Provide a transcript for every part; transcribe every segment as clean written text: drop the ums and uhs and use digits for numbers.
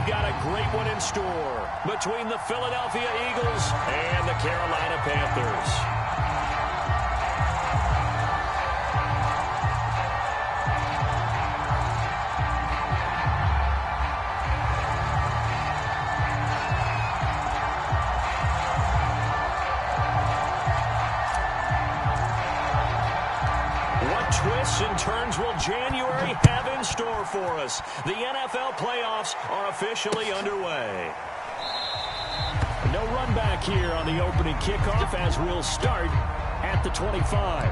got a great one in store between the Philadelphia Eagles and the Carolina Panthers. Twists and turns will January have in store for us? The NFL playoffs are officially underway. No run back here on the opening kickoff as we'll start at the 25.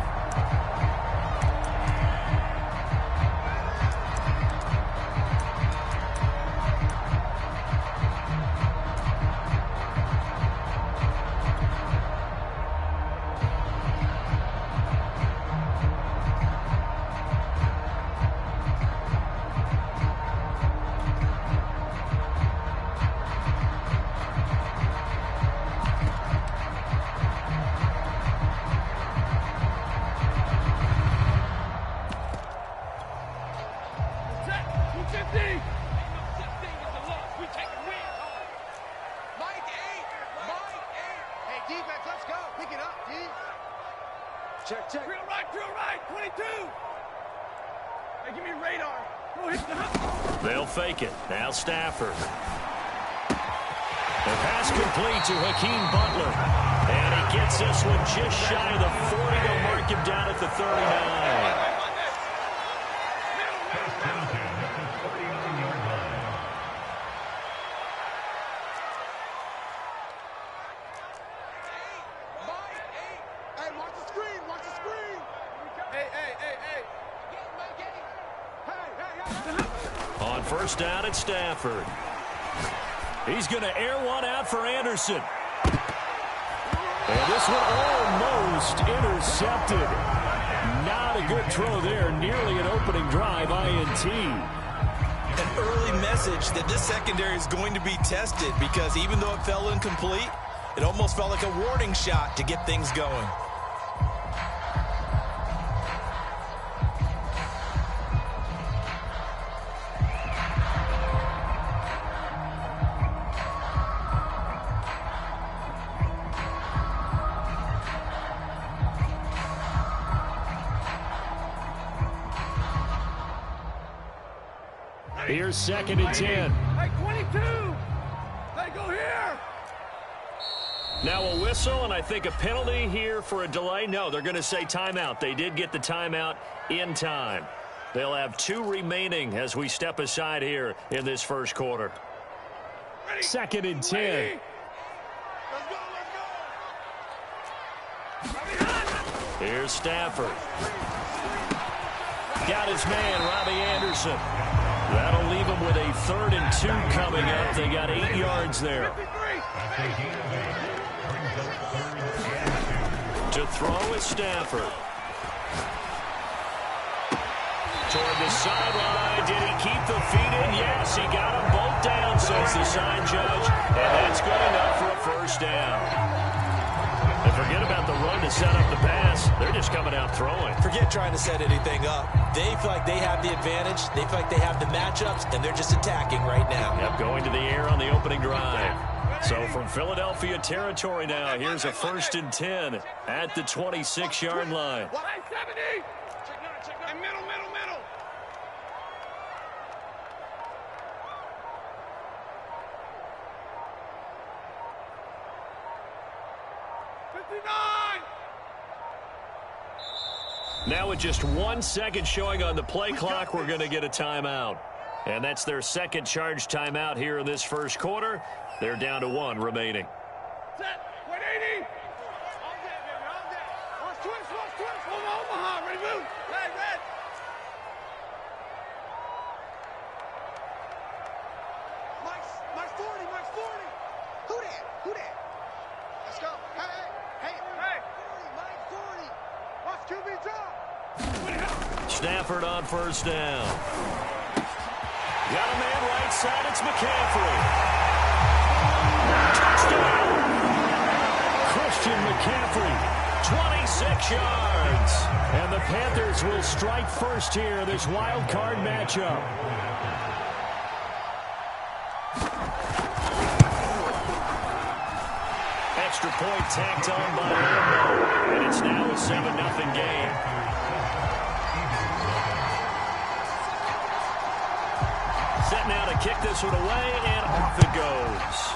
Check, check. Drill right, 22. Hey, give me a radar. Go hit the hop. They'll fake it. Now Stafford. The pass complete to Hakeem Butler. And he gets this one just shy of the 40 to mark him down at the 39. On first down at Stafford. He's going to air one out for Anderson. And this one almost intercepted. Not a good throw there. Nearly an opening drive, INT. An early message that this secondary is going to be tested because even though it fell incomplete, it almost felt like a warning shot to get things going. Here's second and 10. Hey, 22. Hey, go here. Now a whistle and I think a penalty here for a delay. No, they're going to say timeout. They did get the timeout in time. They'll have 2 remaining as we step aside here in this first quarter. Ready. Second and 10. Ready. Let's go. Here's Stafford. Got his man, Robbie Anderson. That'll leave them with a 3rd and 2 coming up. They got 8 yards there. To throw is Stafford. Toward the sideline. Did he keep the feet in? Yes, he got them both down, says the sign judge. And that's good enough for a first down. And forget about the run to set up the pass. They're just coming out throwing. Forget trying to set anything up. They feel like they have the advantage. They feel like they have the matchups, and they're just attacking right now. Yep, going to the air on the opening drive. So from Philadelphia territory now, here's a 1st and 10 at the 26-yard line. 70. And middle. 59. Now with just 1 second showing on the play clock, we're going to get a timeout. And that's their second charge timeout here in this first quarter. They're down to 1 remaining. Set. 180. All day, baby. All day. Watch twist. Omaha. Ready, move. Red. Mike's 40. Who that? Let's go. Hey. 40. Mike's 40. Watch QB drop. Stafford on first down. Got a man right side. It's McCaffrey. Touchdown. Christian McCaffrey, 26 yards. And the Panthers will strike first here, this wild card matchup. extra point tacked on by Lambeau. And it's now a 7-0 game. Set now to kick this one away, and off it goes.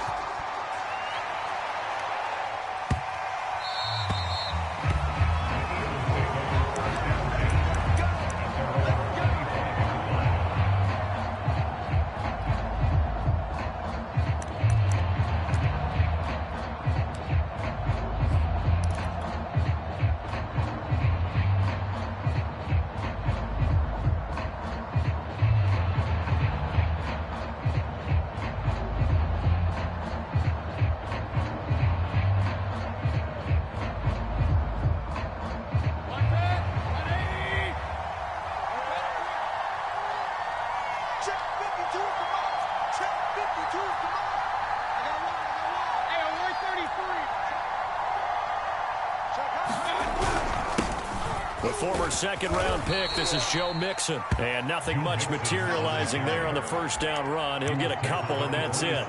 The former second-round pick, this is Joe Mixon. And nothing much materializing there on the first down run. He'll get a couple, and that's it.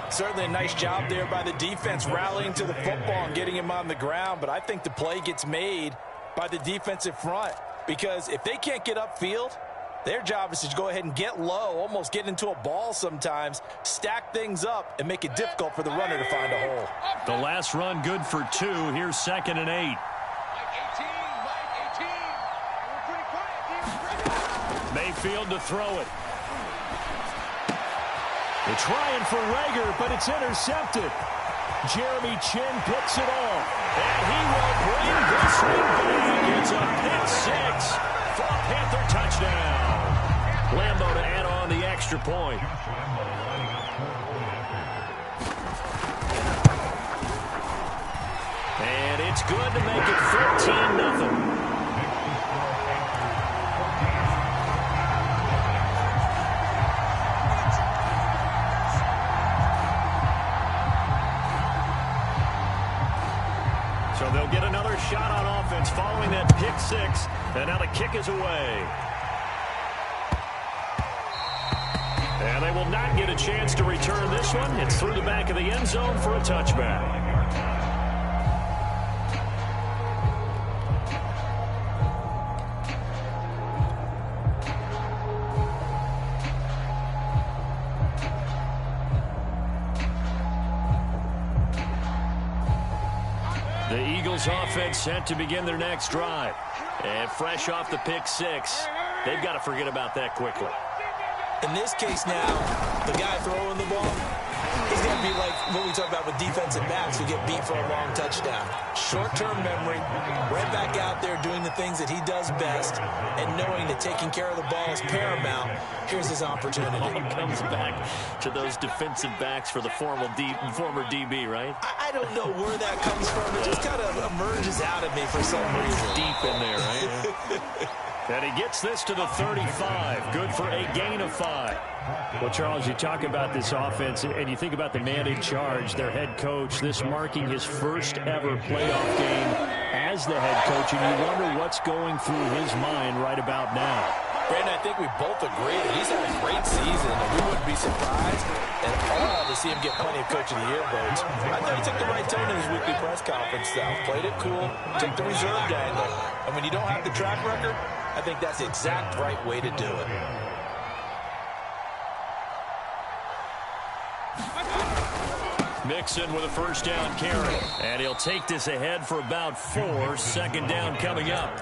Certainly a nice job there by the defense rallying to the football and getting him on the ground. But I think the play gets made by the defensive front. Because if they can't get upfield, their job is to go ahead and get low, almost get into a ball sometimes, stack things up, and make it difficult for the runner to find a hole. The last run good for 2. Here's 2nd and 8. Mayfield to throw it. They're trying for Rager, but it's intercepted. Jeremy Chin picks it off. And he will bring this one back. It's a pick 6 for a Panther touchdown. Lambeau to add on the extra point. And it's good to make it 13-0. So they'll get another shot on offense following that pick 6. And now the kick is away. And they will not get a chance to return this one. It's through the back of the end zone for a touchback. The Eagles offense set to begin their next drive. And fresh off the pick 6, they've got to forget about that quickly. In this case now, the guy throwing the ball, he's going to be like what we talk about with defensive backs who get beat for a long touchdown. Short-term memory, right back out there doing the things that he does best, and knowing that taking care of the ball is paramount. Here's his opportunity. He comes back to those defensive backs for the former DB, right? I don't know where that comes from. It just kind of emerges out of me for some reason. Deep in there, right? And he gets this to the 35. Good for a gain of 5. Well, Charles, you talk about this offense, and you think about the man in charge, their head coach, this marking his first ever playoff game as the head coach, and you wonder what's going through his mind right about now. Brandon, I think we both agree that he's had a great season, and we wouldn't be surprised at all to see him get plenty of Coach of the Year votes. I thought he took the right tone in his weekly press conference stuff. Played it cool, took the reserved angle. And when you don't have the track record, I think that's the exact right way to do it. Mixon with a first down carry. And he'll take this ahead for about 4. Second down coming up.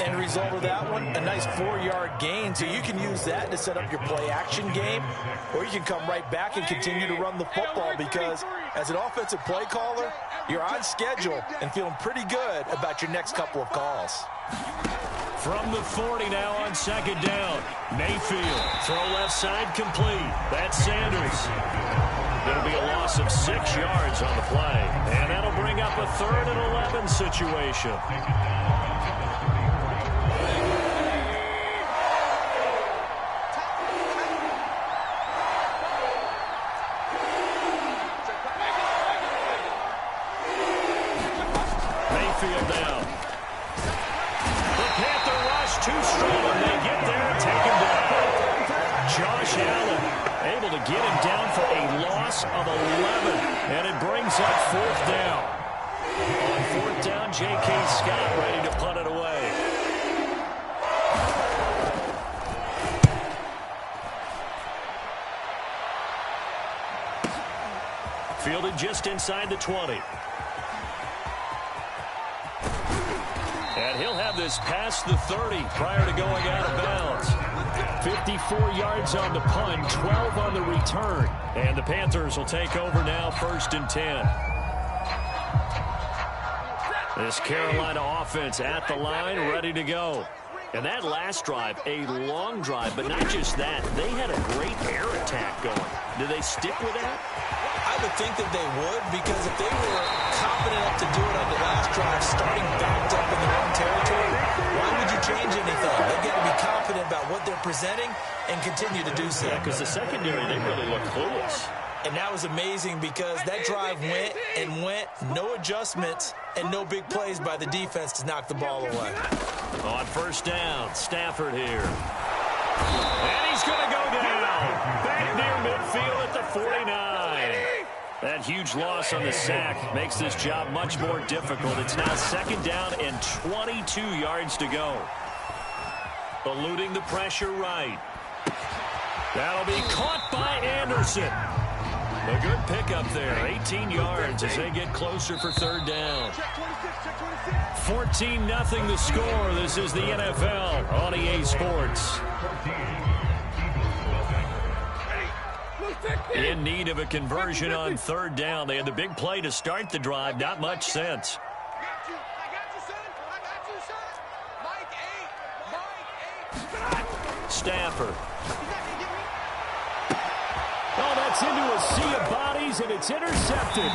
End result of that one, a nice 4-yard gain. So you can use that to set up your play-action game, or you can come right back and continue to run the football because as an offensive play caller, you're on schedule and feeling pretty good about your next couple of calls. From the 40 now on second down. Mayfield, throw left side complete. That's Sanders. It'll be a loss of 6 yards on the play. And that'll bring up a 3rd and 11 situation. Mayfield down. The Panther rush too strong. They get there and take him down. Josh Allen able to get him down for a loss of 11. And it brings up fourth down. On fourth down, J.K. Scott ready to punt it away. Fielded just inside the 20. And he'll have this past the 30 prior to going out of bounds. 54 yards on the punt, 12 on the return. And the Panthers will take over now, 1st and 10. This Carolina offense at the line, ready to go. And that last drive, a long drive, but not just that. They had a great air attack going. Do they stick with that? I would think that they would, because if they were confident enough to do it on the last drive, starting backed up in their own territory, why would you change anything? They've got to be confident about what they're presenting and continue to do so. Yeah, because the secondary, they really look clueless. And that was amazing because that drive went and went, no adjustments, and no big plays by the defense to knock the ball away. On first down, Stafford here. And he's going to go down. Back near midfield at the 49. That huge loss on the sack makes this job much more difficult. It's now 2nd down and 22 yards to go. Eluding the pressure right. That'll be caught by Anderson. A good pickup there, 18 yards as they get closer for 3rd down. 14-0 the score. This is the NFL on EA Sports. In need of a conversion on 3rd down. They had the big play to start the drive. Not much sense. Stafford. Oh, that's into a sea of bodies, and it's intercepted.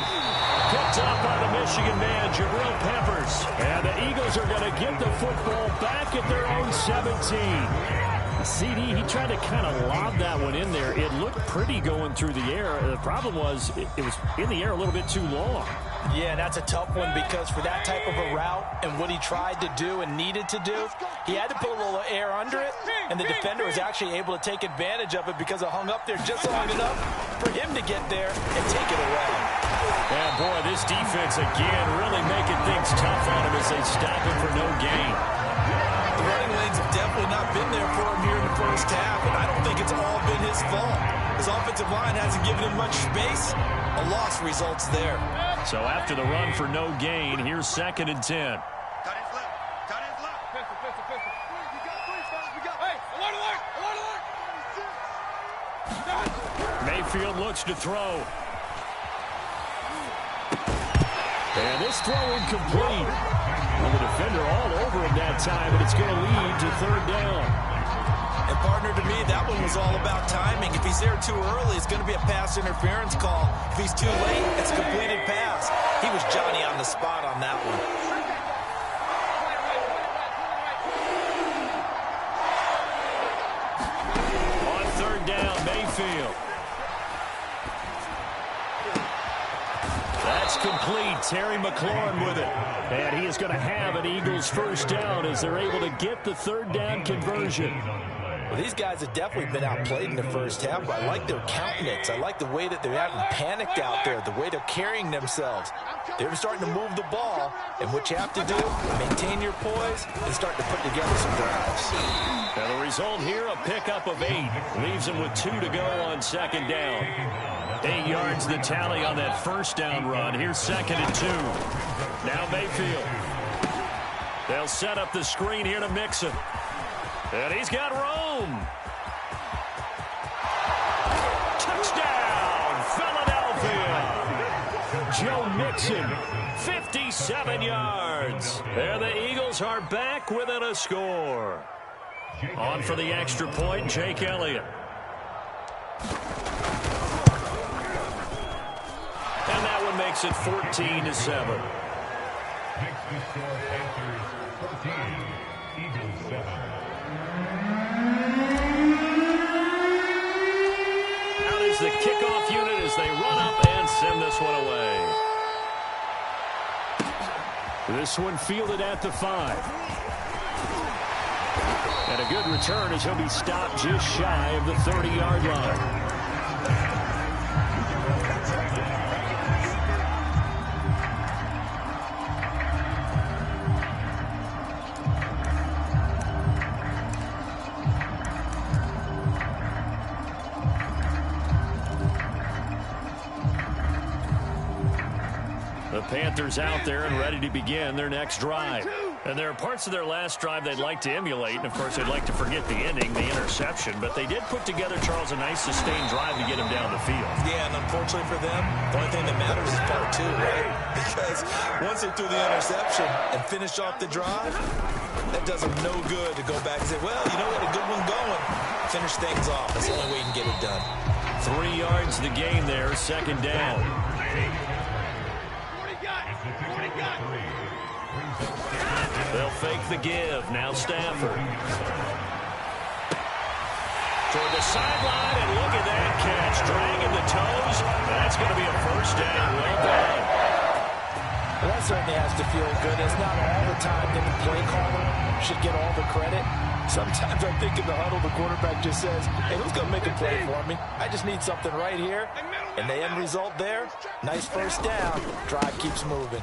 Picked up by the Michigan man, Jabril Peppers. And the Eagles are going to get the football back at their own 17. CD, he tried to kind of lob that one in there. It looked pretty going through the air. The problem was it was in the air a little bit too long. Yeah, that's a tough one because for that type of a route and what he tried to do and needed to do, he had to put a little air under it, and the defender was actually able to take advantage of it because it hung up there just long enough for him to get there and take it away. Yeah, boy, this defense again really making things tough on him as they stop him for no gain. The running lanes have definitely not been there for him here in the first half, and I don't think it's all been his fault. His offensive line hasn't given him much space. A loss results there. So after the run for no gain, here's 2nd and 10. Cut his left. Cut his left. Pistol, pistol, pistol. We got 3, fellas. We got. Hey, alert, alert, alert, alert. Mayfield looks to throw. And this throw incomplete. Well, the defender all over him that time, and it's going to lead to 3rd down. And partner, to me, that one was all about timing. If he's there too early, it's going to be a pass interference call. If he's too late, it's a completed pass. He was Johnny on the spot on that one. On 3rd down, Mayfield. That's complete. Terry McLaurin with it. And he is going to have an Eagles 1st down as they're able to get the 3rd down conversion. Well, these guys have definitely been outplayed in the first half, but I like their countenance. I like the way that they haven't panicked out there, the way they're carrying themselves. They're starting to move the ball, and what you have to do, maintain your poise and start to put together some drives. And the result here, a pickup of 8. Leaves them with 2 to go on 2nd down. 8 yards the tally on that 1st down run. Here's 2nd and 2. Now Mayfield. They'll set up the screen here to Mixon. And he's got room. Touchdown, Philadelphia. Joe Mixon, 57 yards. And the Eagles are back within a score. On for the extra point, Jake Elliott. And that one makes it 14-7. Next to score, Panthers 14, Eagles 7. Out is the kickoff unit as they run up and send this one away. This one fielded at the 5. And a good return as he'll be stopped just shy of the 30-yard line. The Panthers out there and ready to begin their next drive. And there are parts of their last drive they'd like to emulate. And, of course, they'd like to forget the ending, the interception. But they did put together, Charles, a nice sustained drive to get him down the field. Yeah, and unfortunately for them, the only thing that matters is part two, right? Because once they threw the interception and finished off the drive, that does them no good to go back and say, well, you know what, a good one going. Finish things off. That's the only way you can get it done. 3 yards the gain there, second down. They'll fake the give. Now Stafford. Toward the sideline, and look at that catch. Dragging the toes. That's going to be a first down. Well done. Well, that certainly has to feel good. It's not all the time that the play caller should get all the credit. Sometimes I think in the huddle, the quarterback just says, hey, who's going to make a play for me? I just need something right here. And the end result there, nice first down. Drive keeps moving.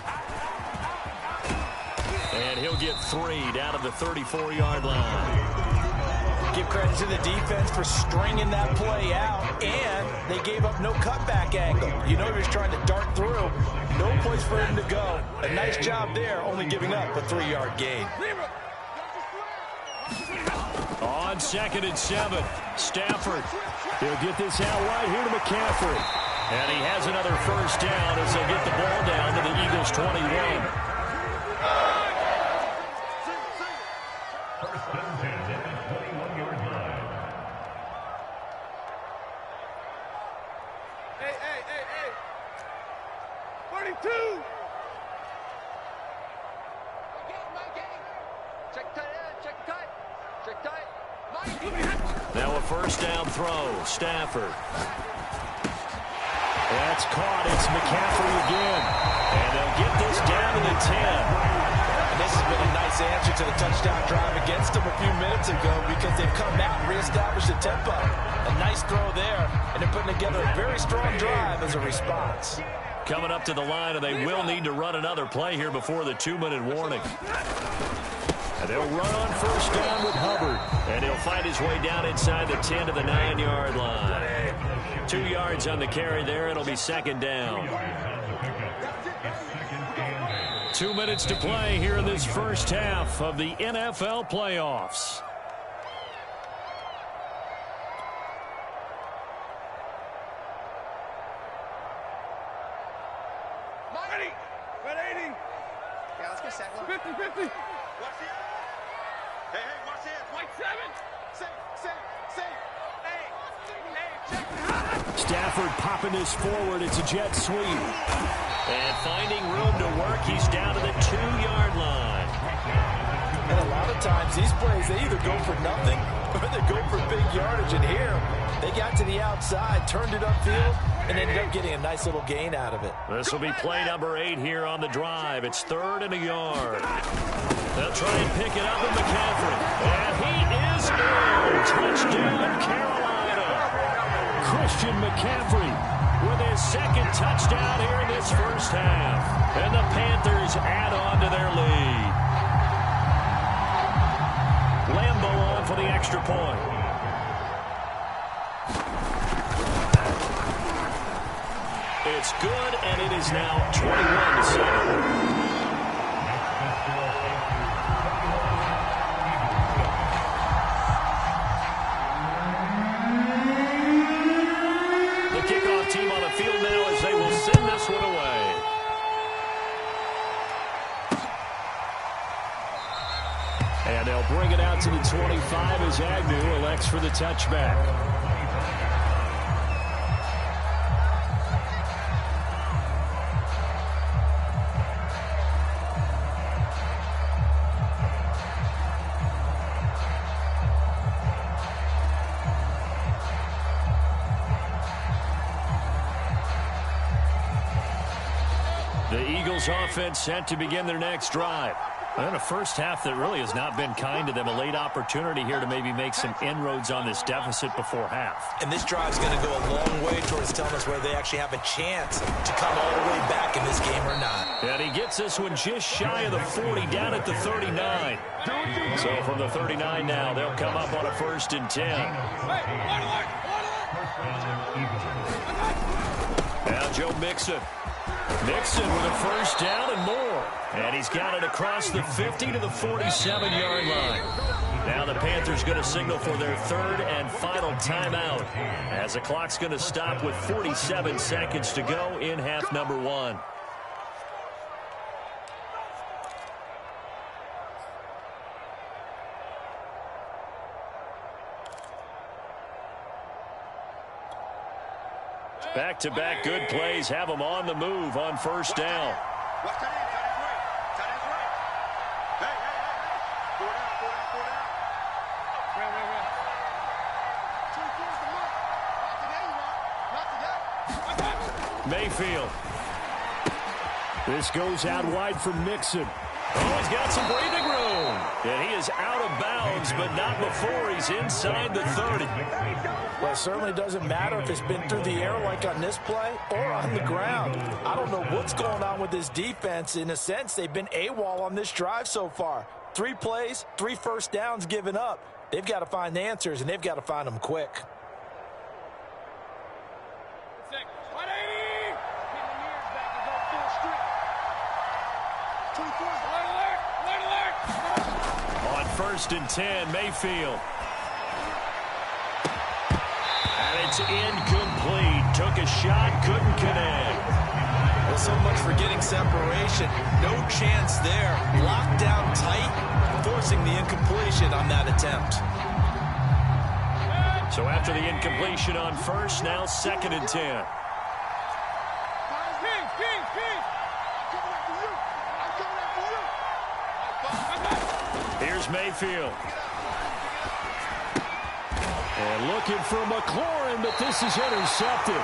And he'll get 3 down to the 34-yard line. Give credit to the defense for stringing that play out, and they gave up no cutback angle. You know he was trying to dart through. No place for him to go. A nice job there, only giving up a 3-yard gain. On 2nd and 7, Stafford. He'll get this out right here to McCaffrey. And he has another first down as they get the ball down to the Eagles' 21. First and 10 at the 21-yard line. Hey. 42. Check tight. Now a first down throw. Stafford. That's caught. It's McCaffrey again. And they'll get this down to the 10. And this has been a nice answer to the touchdown drive against them a few minutes ago because they've come out and reestablished the tempo. A nice throw there, and they're putting together a very strong drive as a response. Coming up to the line, and they will need to run another play here before the 2-minute warning. And they'll run on first down with Hubbard. And he'll find his way down inside the 10 to the 9-yard line. 2 yards on the carry there. It'll be second down. 2 minutes to play here in this first half of the NFL playoffs. Ready. Red 80. Yeah, let's go second. 50. Watch the Hey, watch this. White 7. Safe. Hey, check. Stafford popping this forward. It's a jet sweep. And finding room to work, he's down to the 2-yard line. And a lot of times, these plays, they either go for nothing or they go for big yardage. And here, they got to the outside, turned it upfield, and ended up getting a nice little gain out of it. This will be play number 8 here on the drive. It's 3rd and a yard. They'll try and pick it up with McCaffrey. And he is in. Touchdown, Carolina. Christian McCaffrey with his second touchdown here in this first half. And the Panthers add on to their lead. Lambeau on for the extra point. It's good, and it is now 21-7. Team on the field now as they will send this one away. And they'll bring it out to the 25 as Agnew elects for the touchback. The Eagles offense set to begin their next drive. And a first half that really has not been kind to them. A late opportunity here to maybe make some inroads on this deficit before half. And this drive's going to go a long way towards telling us whether they actually have a chance to come all the way back in this game or not. And he gets this one just shy of the 40, down at the 39. So from the 39 now, they'll come up on a 1st and 10. Now Joe Mixon. Mixon with a first down and more. And he's got it across the 50 to the 47-yard line. Now the Panthers going to signal for their third and final timeout, as the clock's going to stop with 47 seconds to go in half number one. Back-to-back good plays have them on the move on first down. Watch that end. Tight end's right. Hey. Four down. Mayfield. This goes out wide for Mixon. Oh, he's got some breathing room. And he is out of bounds, but not before he's inside the 30. Well, it certainly doesn't matter if it's been through the air like on this play or on the ground. I don't know what's going on with this defense. In a sense, they've been AWOL on this drive so far. 3 plays, 3 first downs given up. They've got to find answers, and they've got to find them quick. On first and 10, Mayfield. And it's incomplete. Took a shot, couldn't connect. Well, so much for getting separation. No chance there. Locked down tight, forcing the incompletion on that attempt. So after the incompletion on first, now second and 10. Here's Mayfield. And looking for McLaurin, but this is intercepted.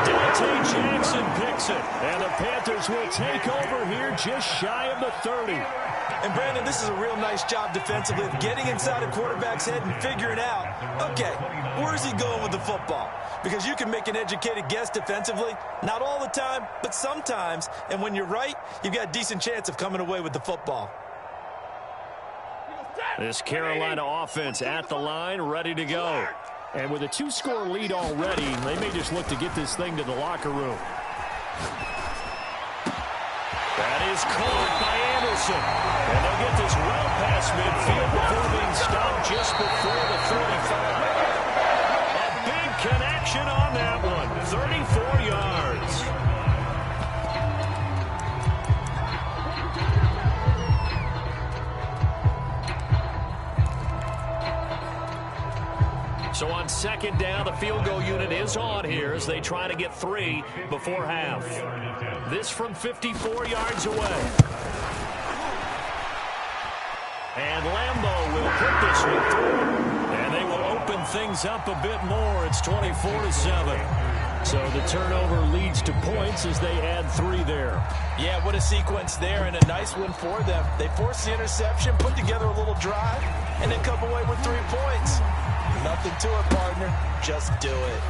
Dante Jackson picks it. And the Panthers will take over here just shy of the 30. And, Brandon, this is a real nice job defensively of getting inside a quarterback's head and figuring out, okay, where's he going with the football? Because you can make an educated guess defensively, not all the time, but sometimes. And when you're right, you've got a decent chance of coming away with the football. This Carolina offense at the line, ready to go. And with a 2-score lead already, they may just look to get this thing to the locker room. That is caught by Anderson. And they'll get this well past midfield before being stopped just before the 35. A big connection on that one. 34 yards. So on second down, the field goal unit is on here as they try to get 3 before half. This from 54 yards away. And Lambeau will put this one through. And they will open things up a bit more. It's 24-7. So the turnover leads to points as they add 3 there. Yeah, what a sequence there, and a nice one for them. They forced the interception, put together a little drive, and then come away with 3 points. Nothing to it, partner. Just do it.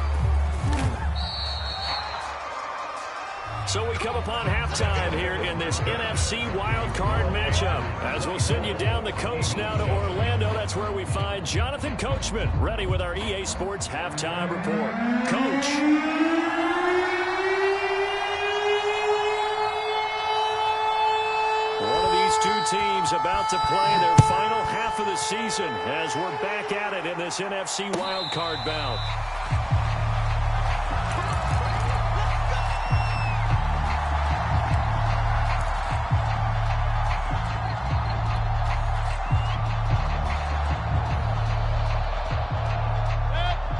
So we come upon halftime here in this NFC wildcard matchup. As we'll send you down the coast now to Orlando, that's where we find Jonathan Coachman, ready with our EA Sports halftime report. Coach. Two teams about to play their final half of the season as we're back at it in this NFC wildcard bout.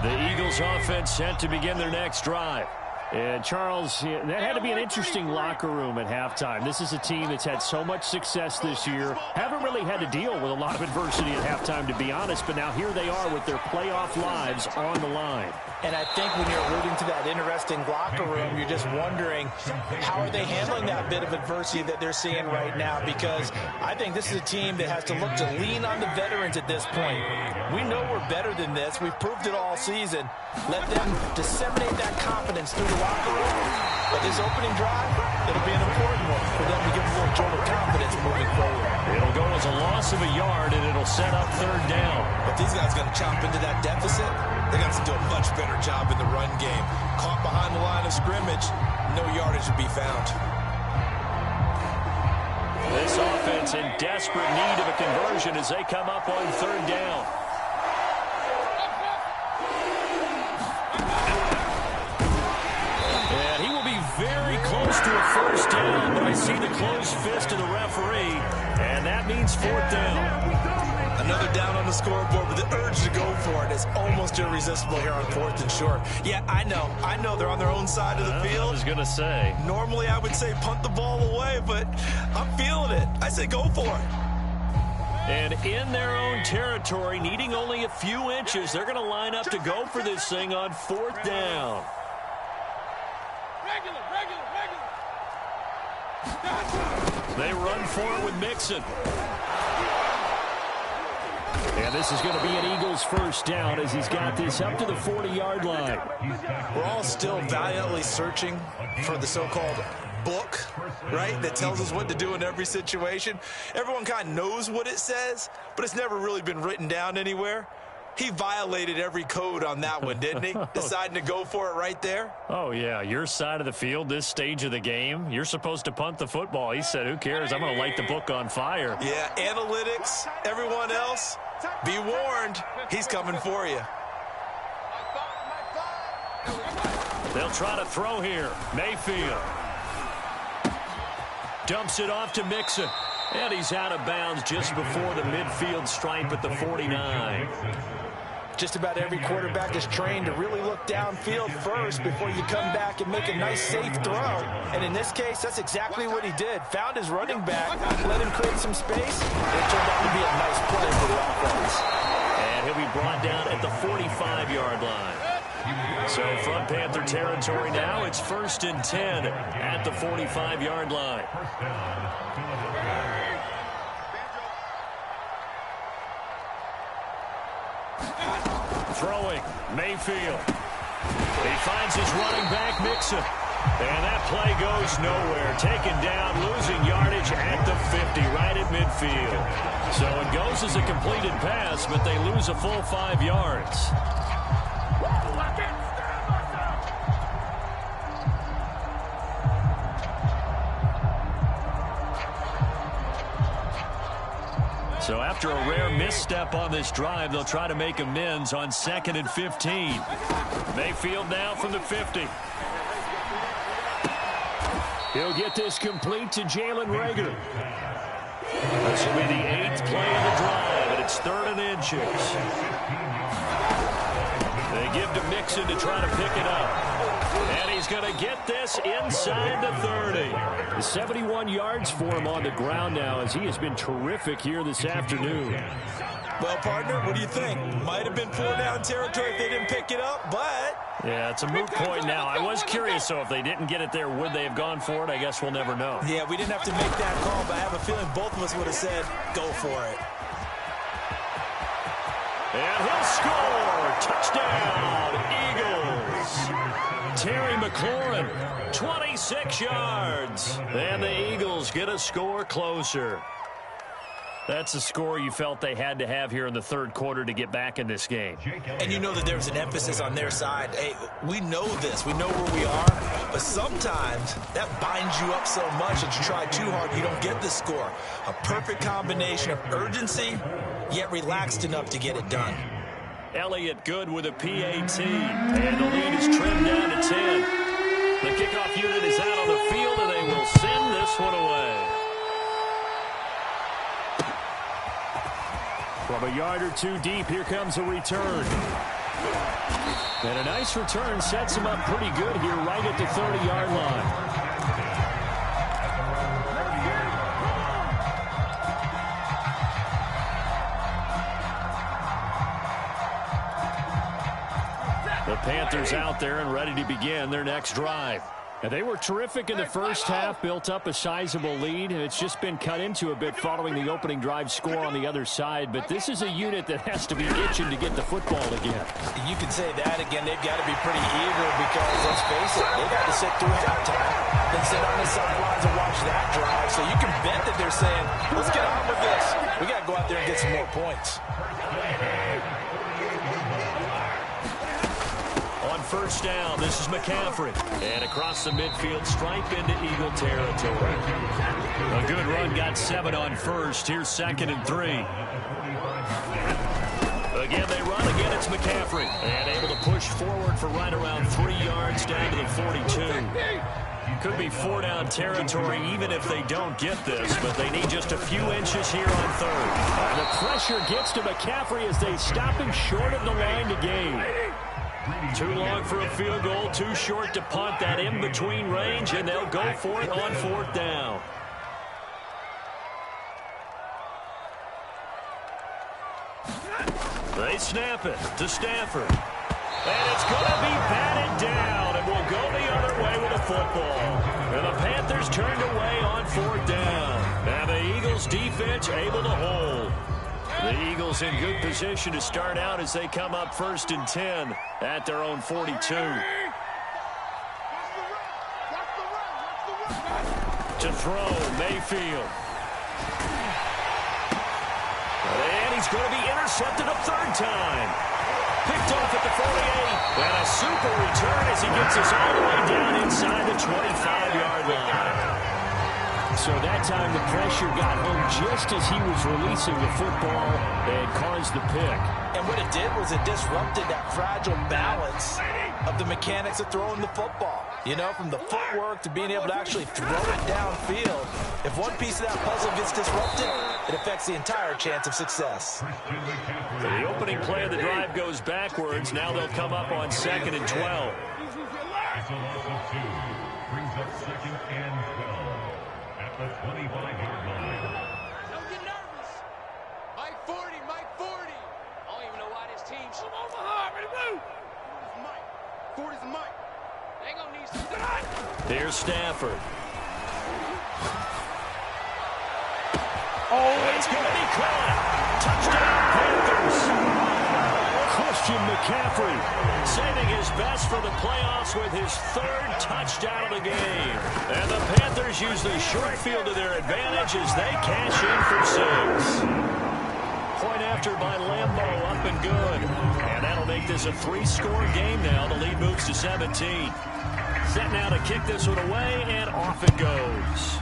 The Eagles offense set to begin their next drive. And, Charles, that had to be an interesting locker room at halftime. This is a team that's had so much success this year. Haven't really had to deal with a lot of adversity at halftime, to be honest. But now here they are with their playoff lives on the line. And I think when you're alluding to that interesting locker room, you're just wondering how are they handling that bit of adversity that they're seeing right now? Because I think this is a team that has to look to lean on the veterans at this point. We know we're better than this. We've proved it all season. Let them disseminate that confidence through the locker room, But this opening drive, it'll be an important one for them to give a little jolt of confidence moving forward. It'll go as a loss of a yard, and it'll set up third down. But these guys going to chop into that deficit. They're going to do a much better job in the run game. Caught behind the line of scrimmage, no yardage to be found. This offense in desperate need of a conversion as they come up on third down. And he will be very close to a first down, but I see the closed fist of the referee, and that means fourth down. Another down on the scoreboard, but the urge to go for it is almost irresistible here on 4th and short. Yeah, I know they're on their own side of the field. I was going to say. Normally I would say punt the ball away, but I'm feeling it. I say go for it. And in their own territory, needing only a few inches, they're going to line up to go for this thing on fourth down. Regular. They run for it with Mixon. And this is going to be an Eagles first down as he's got this up to the 40-yard line. We're all still valiantly searching for the so-called book, right, that tells us what to do in every situation. Everyone kind of knows what it says, but it's never really been written down anywhere. He violated every code on that one, didn't he? Deciding to go for it right there. Oh, yeah, your side of the field, this stage of the game, you're supposed to punt the football. He said, who cares? I'm going to light the book on fire. Yeah, analytics, everyone else, be warned, he's coming for you. They'll try to throw here. Mayfield dumps it off to Mixon. And he's out of bounds just before the midfield stripe at the 49. Just about every quarterback is trained to really look downfield first before you come back and make a nice, safe throw. And in this case, that's exactly what he did. Found his running back, let him create some space, and it turned out to be a nice play for the offense. And he'll be brought down at the 45-yard line. So from Panther territory now, it's 1st and 10 at the 45-yard line. Throwing, Mayfield. He finds his running back, Mixon. And that play goes nowhere. Taken down, losing yardage at the 50, right at midfield. So it goes as a completed pass, but they lose a full 5 yards. So after a rare misstep on this drive, they'll try to make amends on 2nd and 15. Mayfield now from the 50. He'll get this complete to Jalen Reagor. This will be the 8th play of the drive, and it's 3rd and inches. They give to Mixon to try to pick it up. And he's going to get this inside the 30. 71 yards for him on the ground now as he has been terrific here this afternoon. Well, partner, what do you think? Might have been 4-down territory if they didn't pick it up, but... Yeah, it's a moot point now. I was curious, so if they didn't get it there, would they have gone for it? I guess we'll never know. Yeah, we didn't have to make that call, but I have a feeling both of us would have said, go for it. And he'll score! Touchdown, Eagles! Terry McLaurin, 26 yards. And the Eagles get a score closer. That's a score you felt they had to have here in the 3rd quarter to get back in this game. And you know that there's an emphasis on their side. Hey, we know this. We know where we are. But sometimes that binds you up so much that you try too hard, you don't get the score. A perfect combination of urgency, yet relaxed enough to get it done. Elliott good with a PAT. And the lead is trimmed down to 10. The kickoff unit is out on the field, and they will send this one away. From a yard or two deep, here comes a return. And a nice return sets him up pretty good here right at the 30-yard line. The Panthers out there and ready to begin their next drive. And they were terrific in the first half, built up a sizable lead. It's just been cut into a bit following the opening drive score on the other side. But this is a unit that has to be itching to get the football again. You can say that again. They've got to be pretty eager because, let's face it, they got to sit through halftime, then sit on the sidelines and watch that drive. So you can bet that they're saying, let's get on with this. We got to go out there and get some more points. On first down, this is McCaffrey. And across the midfield stripe into Eagle territory. A good run, got 7 on first. Here's 2nd and 3. Again, they run. Again, it's McCaffrey. And able to push forward for right around 3 yards down to the 42. Could be 4-down territory even if they don't get this, but they need just a few inches here on third. The pressure gets to McCaffrey as they stop him short of the line to gain. Too long for a field goal, too short to punt. That in-between range, and they'll go for it on 4th down. They snap it to Stafford. And it's going to be batted down, and will go the other way with the football. And the Panthers turned away on 4th down. And the Eagles defense able to hold. The Eagles in good position to start out as they come up 1st and 10 at their own 42. To throw, Mayfield. And he's going to be intercepted a 3rd time. Picked off at the 48. And a super return as he gets us all the way down inside the 25-yard line. So that time the pressure got home just as he was releasing the football and caused the pick. And what it did was it disrupted that fragile balance of the mechanics of throwing the football. You know, from the footwork to being able to actually throw it downfield. If one piece of that puzzle gets disrupted, it affects the entire chance of success. So the opening play of the drive goes backwards. Now they'll come up on 2nd and 12. Brings up 2nd and 12. At the 25-yard line. Don't get nervous. Mike 40, Mike 40. I don't even know why this team's from Omaha. Ready to move. 40's Mike. 40's Mike. They gonna need some. Here's Stafford. Oh, it's going to be caught. Touchdown, Panthers. Christian McCaffrey saving his best for the playoffs with his 3rd touchdown of the game. And the Panthers use the short field to their advantage as they cash in for 6. Point after by Lambeau, up and good. And that'll make this a 3-score game now. The lead moves to 17. Set now to kick this one away, and off it goes.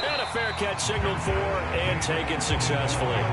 And a fair catch signaled for and taken successfully.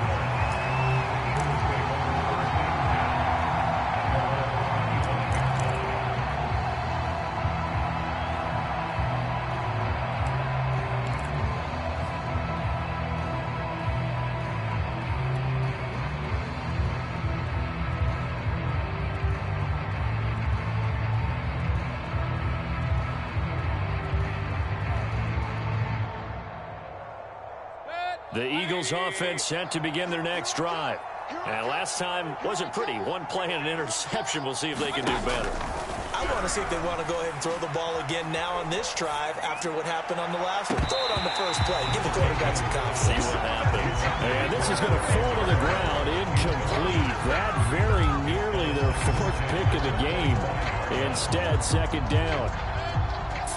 The Eagles offense set to begin their next drive. And last time wasn't pretty. One play and an interception. We'll see if they can do better. I want to see if they want to go ahead and throw the ball again now on this drive after what happened on the last one. Throw it on the first play. Give the quarterback some confidence. See what happens. And this is going to fall to the ground incomplete. That very nearly their 4th pick of the game. Instead, 2nd down.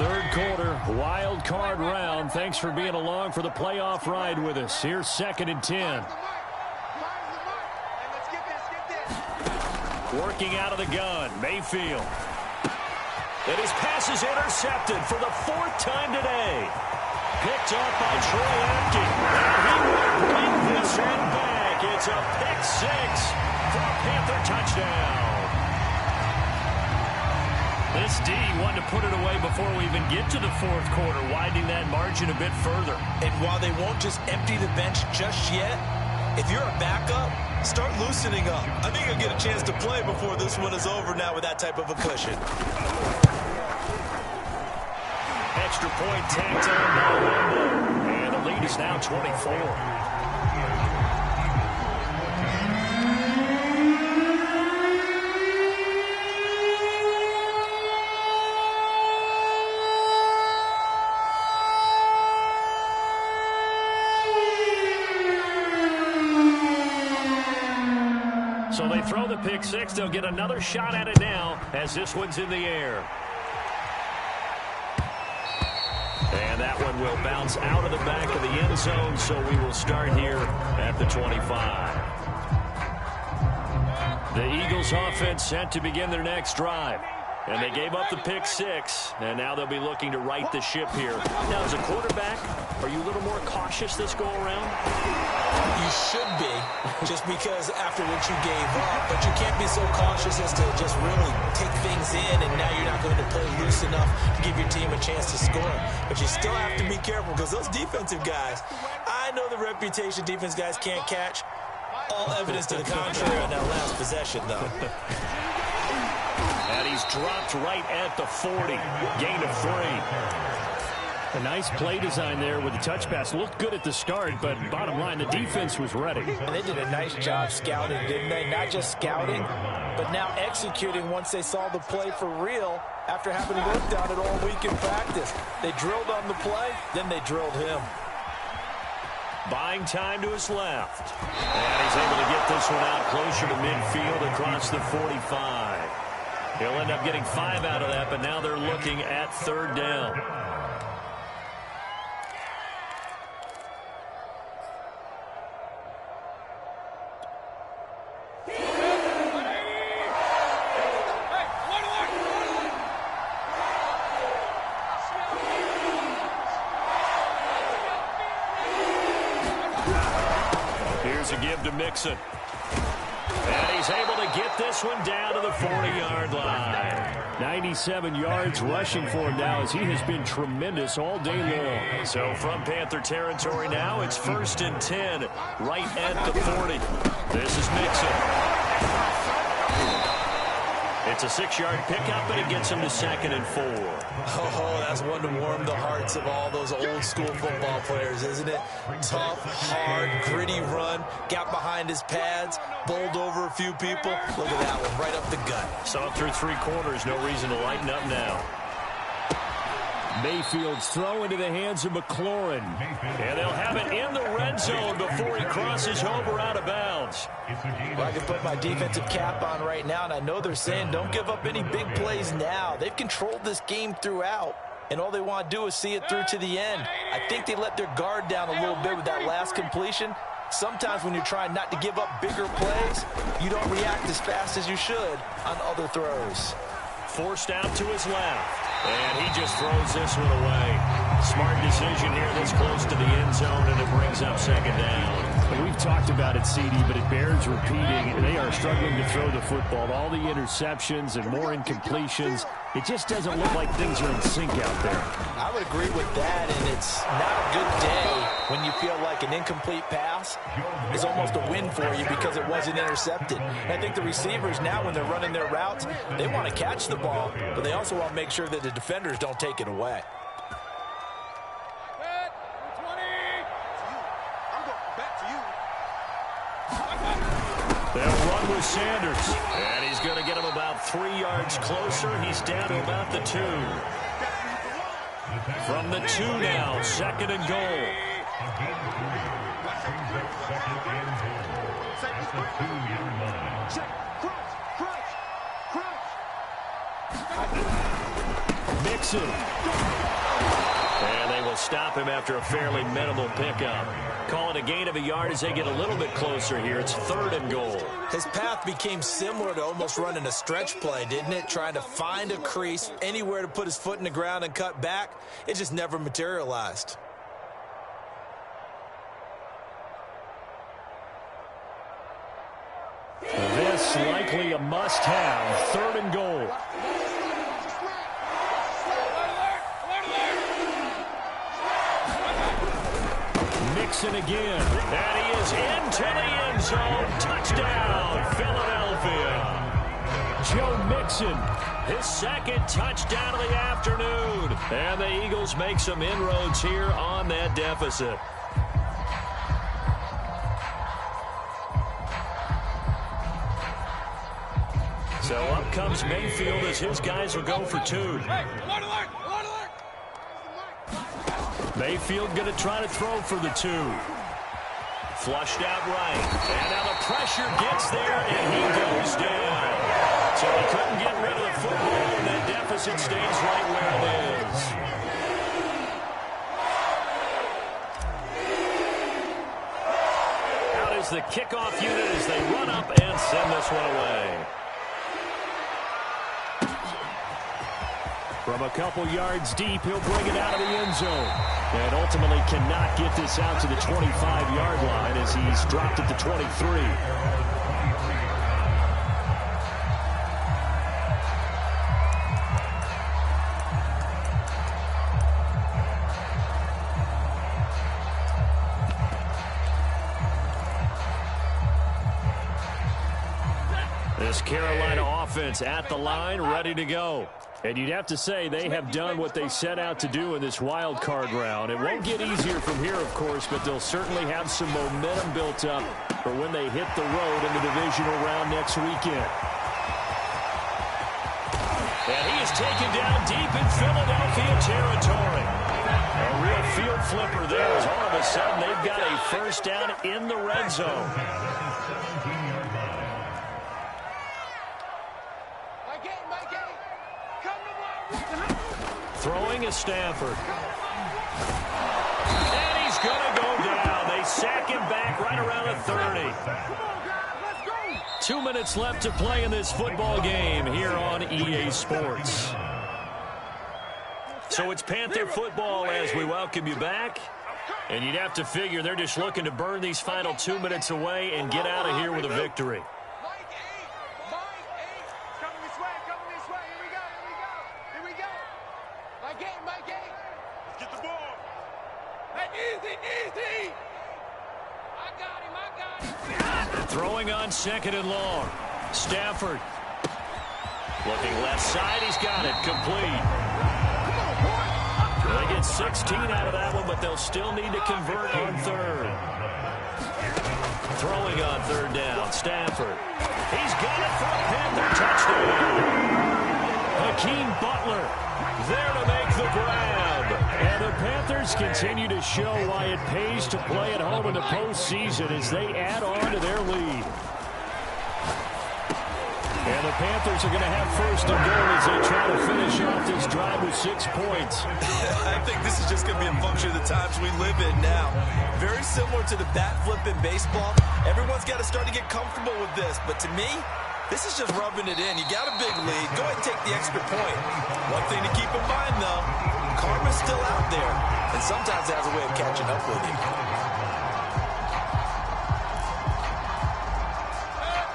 3rd quarter, wild card round. Thanks for being along for the playoff ride with us. Here's 2nd and 10. Working out of the gun, Mayfield. And his pass is intercepted for the 4th time today. Picked off by Troy Apke. And he will bring this one back. It's a pick 6 for a Panther touchdown. This D wanted to put it away before we even get to the 4th quarter, widening that margin a bit further. And while they won't just empty the bench just yet, if you're a backup, start loosening up. I think you'll get a chance to play before this one is over now with that type of a cushion. Extra point tacked on by Lambeau. And the lead is now 24. pick six. They'll get another shot at it now as this one's in the air. And that one will bounce out of the back of the end zone, so we will start here at the 25. The Eagles offense set to begin their next drive. And they gave up the pick six, and now they'll be looking to right the ship here. Now, as a quarterback, are you a little more cautious this go-around? You should be, just because after what you gave up. But you can't be so cautious as to just really take things in, and now you're not going to play loose enough to give your team a chance to score. But you still have to be careful, because those defensive guys, I know the reputation defense guys can't catch. All evidence to the contrary on that last possession, though. And he's dropped right at the 40. Gain of 3. A nice play design there with the touch pass. Looked good at the start, but bottom line, the defense was ready. And they did a nice job scouting, didn't they? Not just scouting, but now executing once they saw the play for real after having worked on it all week in practice. They drilled on the play, then they drilled him. Buying time to his left. And he's able to get this one out closer to midfield across the 45. He'll end up getting 5 out of that, but now they're looking at third down. Here's a give to Mixon. And he's able to get this one down to the 40-yard line. 97 yards rushing for him now, as he has been tremendous all day long. So from Panther territory now, it's 1st and 10, right at the 40. This is Mixon. It's a 6-yard pickup, and it gets him to 2nd and 4. Oh, that's one to warm the hearts of all those old-school football players, isn't it? Tough, hard, gritty run, got behind his pads, bowled over a few people. Look at that one, right up the gut. Saw through 3 quarters, no reason to lighten up now. Mayfield's throw into the hands of McLaurin. And they'll have it in the red zone before he crosses over out of bounds. Well, I can put my defensive cap on right now, and I know they're saying don't give up any big plays now. They've controlled this game throughout, and all they want to do is see it through to the end. I think they let their guard down a little bit with that last completion. Sometimes when you're trying not to give up bigger plays, you don't react as fast as you should on other throws. Forced out to his left. And he just throws this one away. Smart decision here this close to the end zone, and it brings up 2nd down. We've talked about it, CD, but it bears repeating. They are struggling to throw the football. All the interceptions and more incompletions. It just doesn't look like things are in sync out there. I would agree with that, and it's not a good day when you feel like an incomplete pass is almost a win for you because it wasn't intercepted. And I think the receivers now, when they're running their routes, they want to catch the ball, but they also want to make sure that the defenders don't take it away. They'll run with Sanders. And he's going to get him about 3 yards closer. He's down to about the 2. From the 2 now, 2nd and goal. Mixon. And they will stop him after a fairly minimal pickup. Call it a gain of a yard as they get a little bit closer here. It's 3rd and goal. His path became similar to almost running a stretch play, didn't it? Trying to find a crease, anywhere to put his foot in the ground and cut back. It just never materialized. This likely a must-have. 3rd and goal. Mixon again. And he is into the end zone. Touchdown, Philadelphia. Joe Mixon. His 2nd touchdown of the afternoon. And the Eagles make some inroads here on that deficit. So up comes Mayfield as his guys will go for 2. Mayfield going to try to throw for the 2. Flushed out right. And now the pressure gets there, and he goes down. So he couldn't get rid of the football, and that deficit stays right where it is. Out is the kickoff unit as they run up and send this one away. From a couple yards deep, he'll bring it out of the end zone. And ultimately cannot get this out to the 25-yard line as he's dropped at the 23. This Carolina offense at the line, ready to go. And you'd have to say they have done what they set out to do in this wild card round. It won't get easier from here, of course, but they'll certainly have some momentum built up for when they hit the road in the divisional round next weekend. And he is taken down deep in Philadelphia territory. A real field flipper there as all of a sudden they've got a first down in the red zone. Throwing is Stafford. And he's going to go down. They sack him back right around the 30. 2 minutes left to play in this football game here on EA Sports. So it's Panther football as we welcome you back. And you'd have to figure they're just looking to burn these final 2 minutes away and get out of here with a victory. Throwing on second and long. Stafford. Looking left side. He's got it. Complete. They get 16 out of that one, but they'll still need to convert on third. Throwing on third down. Stafford. He's got it for a Panther touchdown. Hakeem Butler there to make the grab. And the Panthers continue to show why it pays to play at home in the postseason as they add on to their lead. And the Panthers are going to have first and goal as they try to finish off this drive with 6 points. I think this is just going to be a function of the times we live in now. Very similar to the bat flip in baseball. Everyone's got to start to get comfortable with this. But to me, this is just rubbing it in. You got a big lead. Go ahead and take the extra point. One thing to keep in mind, though, karma's still out there. And sometimes it has a way of catching up with you.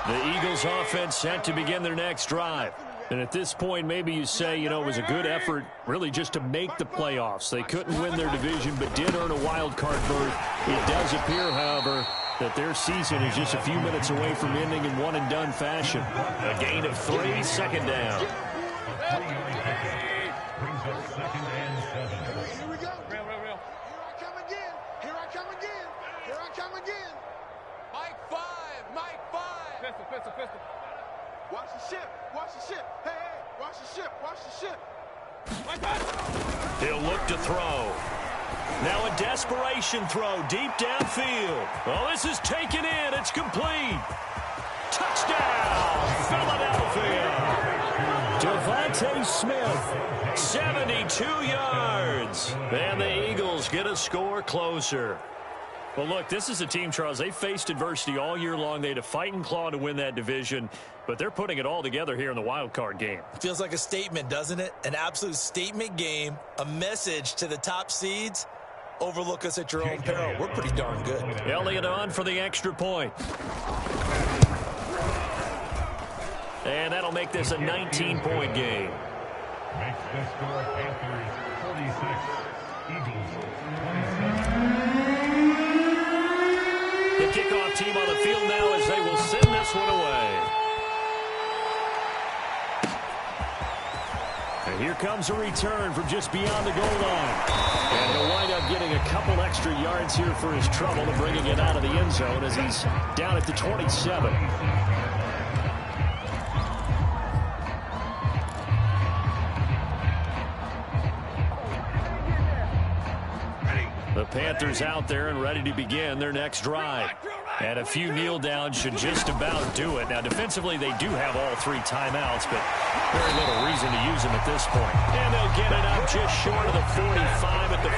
The Eagles offense set to begin their next drive. And at this point, maybe you say, you know, it was a good effort really just to make the playoffs. They couldn't win their division but did earn a wild card berth. It does appear, however, that their season is just a few minutes away from ending in one-and-done fashion. A gain of 3, second down. Brings up second and 7. Here we go. Real. Here I come again. Here I come again. Here I come again. Mike 5. Pistol. Watch the ship. Hey, watch the ship. He'll look to throw. Now a desperation throw deep downfield. Oh, this is taken in. It's complete. Touchdown, Philadelphia. Devontae Smith, 72 yards. And the Eagles get a score closer. Well, look, this is a team, Charles, they faced adversity all year long. They had to fight and claw to win that division, but they're putting it all together here in the wild card game. Feels like a statement, doesn't it? An absolute statement game, a message to the top seeds. Overlook us at your own peril. We're pretty darn good. Elliott on for the extra point. And that'll make this a 19-point game. Makes the score Panthers 46, Eagles 27. The kickoff team on the field now as they will send this one away. And here comes a return from just beyond the goal line. And he'll wind up getting a couple extra yards here for his trouble and bringing it out of the end zone as he's down at the 27. The The Panthers out there and ready to begin their next drive. And a few kneel downs should just about do it. Now, defensively, they do have all 3 timeouts, but very little reason to use them at this point. And they'll get it up just short of the 45 at the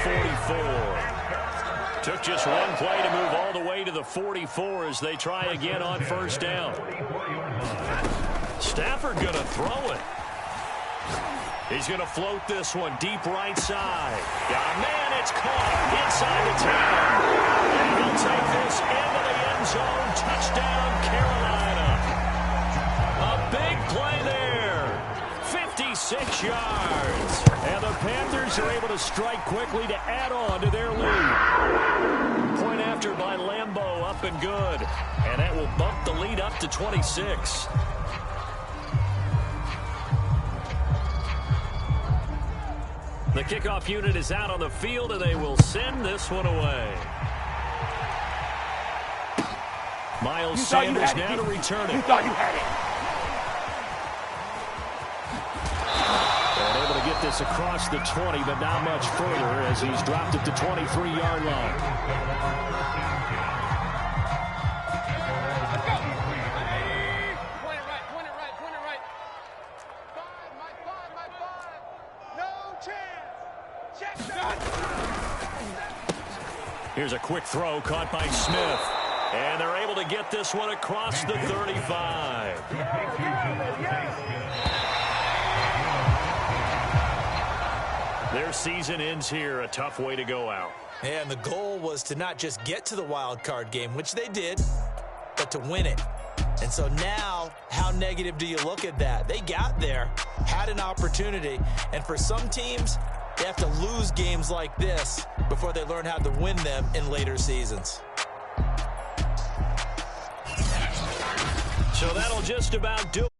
44. Took just one play to move all the way to the 44 as they try again on first down. Stafford going to throw it. He's going to float this one deep right side. Yeah, man, it's caught inside the 10. And he'll take this into the end zone. Touchdown, Carolina. A big play there. 56 yards. And the Panthers are able to strike quickly to add on to their lead. Point after by Lambeau, up and good. And that will bump the lead up to 26. The kickoff unit is out on the field, and they will send this one away. Miles Sanders now to return it. You thought you had it. And able to get this across the 20, but not much further as he's dropped it to 23-yard line. Here's a quick throw caught by Smith. And they're able to get this one across the 35. Their season ends here. A tough way to go out. And the goal was to not just get to the wild card game, which they did, but to win it. And so now, how negative do you look at that? They got there, had an opportunity, and for some teams, they have to lose games like this before they learn how to win them in later seasons. So that'll just about do it.